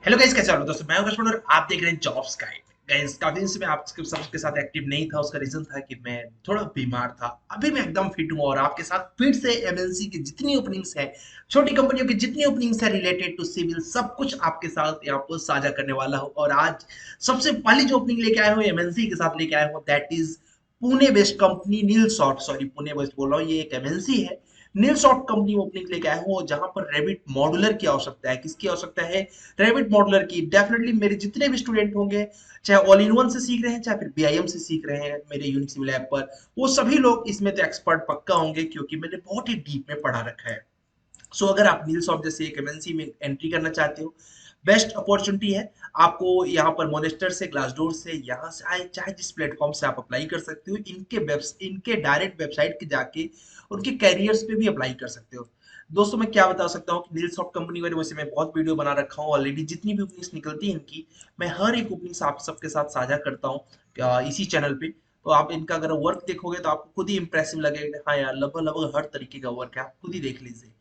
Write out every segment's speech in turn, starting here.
Hello guys, कैसे हो दोस्तों। मैं हूं कश्मीर और आप देख रहे हैं जॉब्स गाइड। गाइस, काफी दिन से मैं आपके सबके साथ एक्टिव नहीं था। उसका रीजन था कि मैं थोड़ा बीमार था। अभी मैं एकदम फिट हूं और आपके साथ फिर से एमएनसी की जितनी ओपनिंग्स है, छोटी कंपनियों की जितनी ओपनिंग्स है रिलेटेड टू सिविल, सब कुछ आपके साथ यहाँ पर साझा करने वाला हूँ। और आज सबसे पहली जो ओपनिंग लेके आया हूँ एमएनसी के साथ लेके आया हूँ, that is Pune based company Neel soft. Sorry, Pune based बोल रहा हूँ, ये एक एमएनसी है। नील सॉफ्ट कंपनी ओपनिंग लेके आया हूँ जहां पर रेबिट मॉडुलर की आवश्यकता है। किसकी आवश्यकता है? रेविट मॉडलर की। डेफिनेटली मेरे जितने भी स्टूडेंट होंगे, चाहे ऑल इन वन से सीख रहे हैं चाहे फिर बीआईएम से सीख रहे हैं मेरे यूनिक्स लैब पर, वो सभी लोग इसमें तो एक्सपर्ट पक्का होंगे क्योंकि मैंने बहुत ही डीप में पढ़ा रखा है। सो अगर आप नील्स ऑफ जैसे एक एमएनसी में एंट्री करना चाहते हो, बेस्ट अपॉर्चुनिटी है। आपको यहाँ पर मोनेस्टर से, ग्लासडोर से, यहाँ से आए चाहे जिस प्लेटफॉर्म से आप अप्लाई कर सकते हो। इनके डायरेक्ट वेबसाइट के जाके उनके कैरियर्स पे भी अप्लाई कर सकते हो। दोस्तों, मैं क्या बता सकता हूँ कि नील सॉफ्ट कंपनी के वैसे मैं बहुत वीडियो बना रखा हूँ ऑलरेडी। जितनी भी ओपनिंग्स निकलती है इनकी, मैं हर एक ओपनिंग्स आप सबके साथ साझा करता हूँ इसी चैनल पे। तो आप इनका अगर वर्क देखोगे तो आपको खुद ही इंप्रेसिव लगेगा। हाँ यार, लगभग लगभग हर तरीके का वर्क है, आप खुद ही देख लीजिए।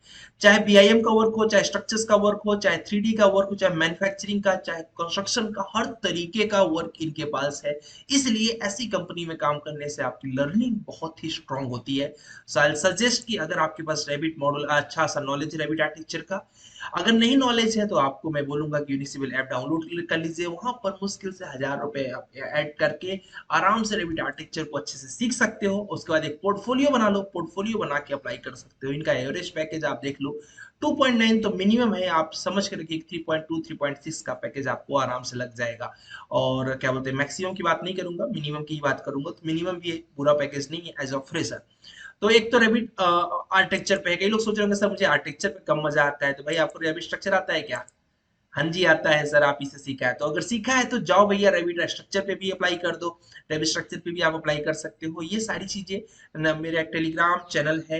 चाहे बीआईएम का वर्क हो, चाहे स्ट्रक्चर्स का वर्क हो, चाहे 3D का वर्क हो, चाहे मैन्युफैक्चरिंग का, चाहे कंस्ट्रक्शन का, हर तरीके का वर्क इनके पास है। इसलिए ऐसी कंपनी में काम करने से आपकी लर्निंग बहुत ही स्ट्रांग होती है। सो आई सजेस्ट कि अगर आपके पास रैबिट मॉडल अच्छा सा नॉलेज रैबिट आर्किटेक्चर का, अगर नहीं नॉलेज है तो आपको मैं बोलूंगा कि यूनिसिविल ऐप डाउनलोड कर लीजिए। वहां पर मुश्किल से 1000 रुपए आप ऐड करके आराम से रैबिट आर्किटेक्चर को अच्छे से सीख सकते हो। उसके बाद एक पोर्टफोलियो बना लो, पोर्टफोलियो बना के अप्लाई कर सकते हो। इनका एवरेज पैकेज आप देख लो, 2.9 तो मिनिमम है। आप समझ कर कि 3.2 3.6 का पैकेज आपको आराम से लग जाएगा। और क्या बोलते हैं, मैक्सिमम की बात नहीं करूंगा, मिनिमम की ही बात करूंगा। तो मिनिमम भी बुरा पैकेज नहीं है एज अ फ्रेशर। तो एक तो रेबिट आर्किटेक्चर पे है। कई लोग सोच रहे होंगे सर मुझे आर्किटेक्चर पे कम मजा आता है। तो भाई, आपको रेबिट स्ट्रक्चर आता है क्या? हाँ जी, आता है सर। आप इसे सीखा है तो अगर सीखा है तो जाओ भैया, रेविट स्ट्रक्चर पे भी अप्लाई कर दो। रेविट स्ट्रक्चर पे भी आप अप्लाई कर सकते हो। ये सारी चीजें ना, मेरा एक टेलीग्राम चैनल है,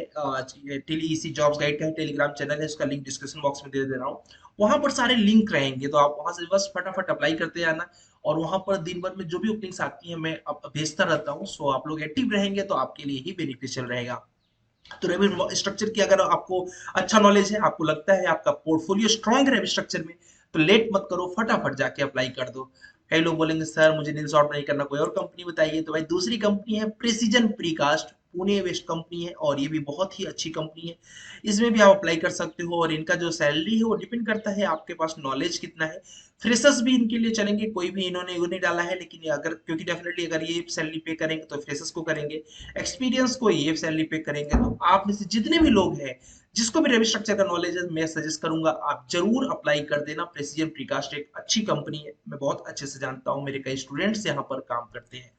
टेली इसी जॉब्स गाइड का टेलीग्राम चैनल है, उसका लिंक डिस्क्रिप्शन बॉक्स में दे दे रहा हूँ। वहां पर सारे लिंक रहेंगे, तो आप वहां से बस फटाफट अप्लाई करते जाना। और वहां पर दिन भर में जो भी ओपनिंग्स आती है मैं भेजता रहता हूँ। सो आप लोग एक्टिव रहेंगे तो आपके लिए ही बेनिफिशियल रहेगा। तो रेविट स्ट्रक्चर की अगर आपको अच्छा नॉलेज है, आपको लगता है आपका पोर्टफोलियो स्ट्रांग है रेविट स्ट्रक्चर में, तो लेट मत करो, फटाफट जाके अप्लाई कर दो। कई लोग बोलेंगे सर मुझे नील सॉर्ट नहीं करना, कोई और कंपनी बताइए। तो भाई, दूसरी कंपनी है precision precast, Pune based company है और ये भी बहुत ही अच्छी कंपनी है। इसमें भी आप अप्लाई कर सकते हो। और इनका जो सैलरी है वो डिपेंड करता है आपके पास नॉलेज कितना है। फ्रेशर्स भी इनके लिए चलेंगे, कोई भी इन्होंने वो नहीं डाला है, लेकिन अगर क्योंकि डेफिनेटली अगर ये सैलरी पे करेंगे तो फ्रेशर्स को करेंगे, एक्सपीरियंस को ये सैलरी पे करेंगे। तो आप में से जितने भी लोग हैं, जिसको भी रेवी स्ट्रक्चर का नॉलेज है, मैं सजेस्ट करूंगा आप जरूर अप्लाई कर देना। प्रेसिजन प्रीकास्ट एक अच्छी कंपनी है, मैं बहुत अच्छे से जानता हूं, मेरे कई स्टूडेंट्स यहाँ पर काम करते हैं।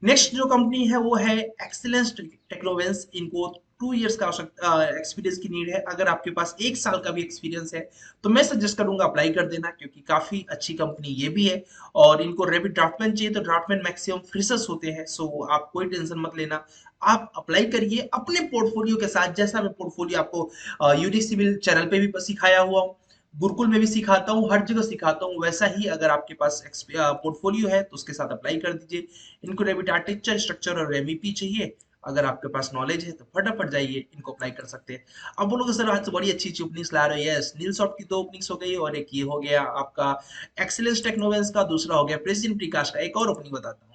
नेक्स्ट जो कंपनी है वो है एक्सीलेंस टेक्नोवेंस। इनको 2 इयर्स का एक्सपीरियंस की नीड है। अगर आपके पास 1 साल का भी एक्सपीरियंस है तो मैं सजेस्ट करूंगा अप्लाई कर देना, क्योंकि काफी अच्छी कंपनी ये भी है। और इनको रेबिट ड्राफ्टमैन चाहिए तो ड्राफ्टमैन मैक्सिमम फ्रेशर्स होते हैं। सो आप कोई टेंशन मत लेना, आप अप्लाई करिए अपने पोर्टफोलियो के साथ। जैसा मैं पोर्टफोलियो आपको यूनिक सिविल चैनल पे भी सिखाया हुआ हूँ, गुरुकुल में भी सिखाता हूँ, हर जगह सिखाता हूँ, वैसा ही अगर आपके पास पोर्टफोलियो है तो उसके साथ अप्लाई कर दीजिए। इनको रेबिट आर्किटेक्चर, स्ट्रक्चर और एमईपी चाहिए। अगर आपके पास नॉलेज है तो फटाफट जाइए, इनको अप्लाई कर सकते हैं। अब बोलोगे सर आज तो बड़ी अच्छी अच्छी ओपनिंग्स ला रहे हो। यस, नील सॉफ्ट की 2 ओपनिंग्स हो गई और एक ये हो गया आपका एक्सीलेंस टेक्नोवेंस का, दूसरा हो गया प्रेसिडेंट प्रीकास्ट का। एक और ओपनिंग बताता हूँ,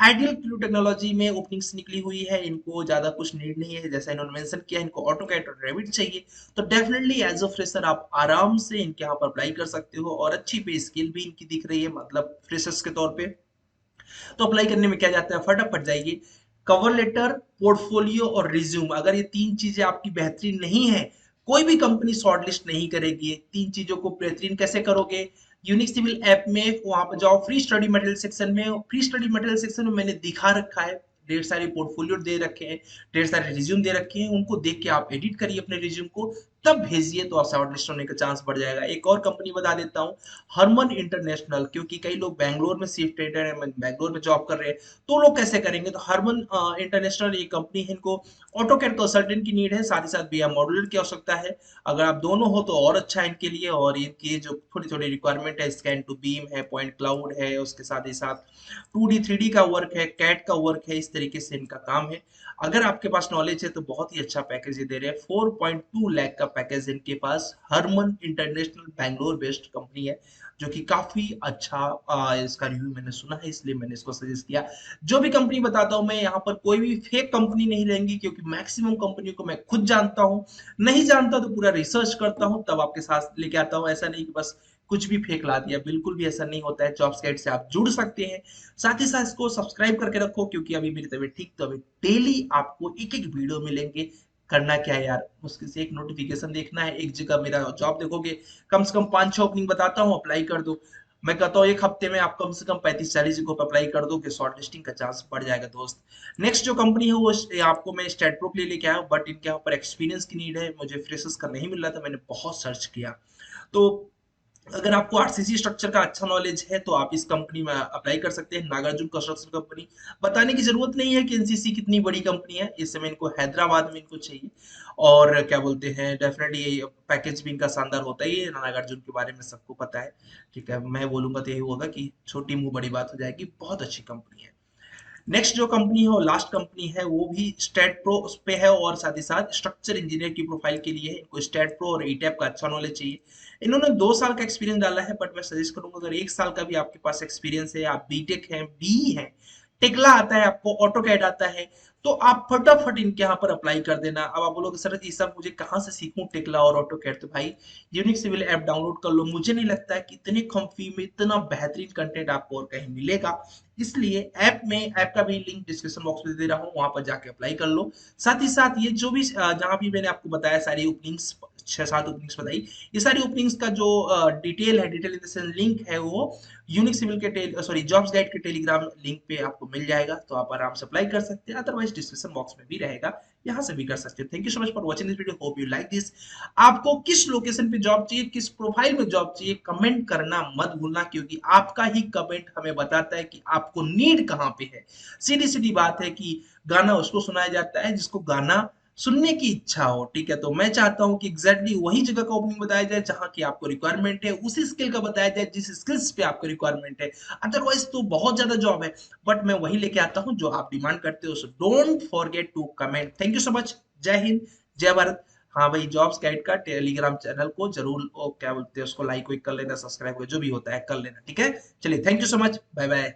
आइडियल क्रू टेक्नोलॉजी में ओपनिंग्स निकली हुई है। इनको ज्यादा कुछ नीड नहीं है, जैसा इन्होंने मेंशन किया, इनको ऑटोकैड और रेविट चाहिए। तो डेफिनेटली एज अ फ्रेशर आप आराम से इनके यहाँ पर अप्लाई कर सकते हो। और अच्छी पे स्किल भी इनकी दिख रही है, मतलब फ्रेशर्स के तौर पे। तो अप्लाई करने में क्या जाता है, फटाफट जाइए। कवर लेटर, पोर्टफोलियो और रिज्यूम, अगर ये 3 चीजें आपकी बेहतरीन नहीं है, कोई भी कंपनी शॉर्टलिस्ट नहीं करेगी। 3 चीजों को बेहतरीन कैसे करोगे? यूनिक सिविल ऐप में वहां पर जाओ, फ्री स्टडी मटेरियल सेक्शन में। फ्री स्टडी मटेरियल सेक्शन में मैंने दिखा रखा है, ढेर सारे पोर्टफोलियो दे रखे हैं, ढेर सारे रिज्यूम दे रखे हैं। उनको देख के आप एडिट करिए अपने रिज्यूम को, तब भेजिए, तो शॉर्ट लिस्ट होने का चांस बढ़ जाएगा। एक और कंपनी बता देता हूँ, हरमन इंटरनेशनल। क्योंकि कई लोग बैंगलोर में शिफ्टेड है, बैंगलोर में जॉब कर रहे हैं, तो लोग कैसे करेंगे? तो हरमन इंटरनेशनल ये कंपनी है, इनको ऑटोकैड कंसल्टेंट की नीड है, साथ ही साथ बीआई मॉड्यूलर की आवश्यकता है। अगर आप दोनों हो तो और अच्छा है इनके लिए। और इनकी जो थोड़ी थोड़ी रिक्वायरमेंट है, स्कैन टू बीम है, पॉइंट क्लाउड है, उसके साथ ही साथ 2D 3D का वर्क है, कैट का वर्क है, इस तरीके से इनका काम है। अगर आपके पास नॉलेज है तो बहुत ही अच्छा पैकेज दे रहे हैं। 4.2 लाख का पैकेज इनके पास। Harman international Bangalore based company है, जो कि काफी अच्छा इसका रिव्यू मैंने सुना है, इसलिए मैंने इसको सजेस्ट किया। जो भी कंपनी बताता हूँ मैं यहाँ पर कोई भी फेक कंपनी नहीं रहेंगी, क्योंकि मैक्सिमम कंपनी को मैं खुद जानता हूँ। नहीं जानता तो पूरा रिसर्च करता हूँ, तब आपके साथ लेके आता हूँ। ऐसा नहीं कि बस कुछ भी फेक ला दिया, बिल्कुल भी ऐसा नहीं होता है। जॉब्स गाइड से आप जुड़ सकते हैं। साथ ही साथ इसको सब्सक्राइब करके रखो, क्योंकि अभी मेरी तबीयत ठीक, तो अभी डेली आपको एक एक वीडियो मिलेंगे। करना क्या है यार, मुश्किल से एक नोटिफिकेशन देखना है, एक जगह मेरा जॉब देखोगे, कम से कम 5-6 ओपनिंग बताता हूँ, अप्लाई कर दो। मैं कहता हूँ एक हफ्ते में आप कम से कम 35-40 जगहों पर अप्लाई कर दो, कि शॉर्ट लिस्टिंग का चांस बढ़ जाएगा दोस्त। नेक्स्ट जो कंपनी है वो आपको मैं स्टेट प्रो के लिए लेके आया हूँ, बट इनके यहाँ पर एक्सपीरियंस की नीड है, मुझे फ्रेशर्स का नहीं मिल रहा था, मैंने बहुत सर्च किया। तो अगर आपको आरसीसी स्ट्रक्चर का अच्छा नॉलेज है तो आप इस कंपनी में अप्लाई कर सकते हैं, नागार्जुन कंस्ट्रक्शन कंपनी। बताने की जरूरत नहीं है कि एनसीसी कितनी बड़ी कंपनी है, इस समय इनको हैदराबाद में इनको चाहिए। और क्या बोलते हैं, डेफिनेटली ये पैकेज भी इनका शानदार होता है, ये नागार्जुन के बारे में सबको पता है। ठीक है, मैं बोलूंगा तो यही होगा कि छोटी मुंह बड़ी बात हो जाएगी, बहुत अच्छी कंपनी है। नेक्स्ट जो कंपनी है वो लास्ट कंपनी है, वो भी स्टेट प्रो उस पे है, और साथ ही साथ स्ट्रक्चर इंजीनियर की प्रोफाइल के लिए है। इनको स्टेट प्रो और ईटैप का अच्छा नॉलेज चाहिए। इन्होंने 2 साल का एक्सपीरियंस डाला है, बट मैं सजेस्ट करूंगा अगर 1 साल का भी आपके पास एक्सपीरियंस है, आप बीटेक है, बी है, टेक्ला आता है आपको, ऑटो कैड आता है, तो आप फटाफट इनके यहाँ पर अप्लाई कर देना। अब आप बोलोगे सर ये सब मुझे कहाँ से सीखूं, टेक्ला और ऑटो कैड? तो भाई यूनिक सिविल ऐप डाउनलोड कर लो। मुझे नहीं लगता है कि इतने कम फी में इतना बेहतरीन कंटेंट आपको और कहीं मिलेगा। इसलिए ऐप का भी लिंक डिस्क्रिप्शन बॉक्स में दे रहा हूँ, वहां पर जाके अप्लाई कर लो। साथ ही साथ ये जो भी जहां भी मैंने आपको बताया सारी ओपनिंग्स, 6-7 ओपनिंग्स बताई, ये सारी ओपनिंग्स का जो डिटेल है, detail in the sense link है, वो यूनिक सिविल के सॉरी जॉब्स गाइड के टेलीग्राम लिंक पे आपको मिल जाएगा, तो आप आराम से अप्लाई कर सकते हैं। अदरवाइज डिस्क्रिप्शन बॉक्स में भी रहेगा, यहाँ से भी कर सकते हैं। Thank you so much for watching this video, hope you like this. आपको किस लोकेशन पे जॉब चाहिए, किस प्रोफाइल में जॉब चाहिए, कमेंट करना मत भूलना, क्योंकि आपका ही कमेंट हमें बताता है कि आपको नीड कहाँ पे है। सीधी सीधी बात है कि गाना उसको सुनाया जाता है जिसको गाना सुनने की इच्छा हो। ठीक है, तो मैं चाहता हूं कि एग्जैक्टली वही जगह का ओपनिंग बताया जाए जहां की आपको रिक्वायरमेंट है, उसी स्किल का बताया जाए जिस स्किल्स पे आपको रिक्वायरमेंट है। अदरवाइज तो बहुत ज्यादा जॉब है, बट मैं वही लेके आता हूं जो आप डिमांड करते हो। So don't forget to comment. Thank you so much. जय हिंद, जय भारत। हाँ भाई, जॉब्स गाइड का टेलीग्राम चैनल को जरूर क्या बोलते हैं उसको लाइक कर लेना, सब्सक्राइब जो भी होता है कर लेना। ठीक है, चलिए, thank you so much, bye bye.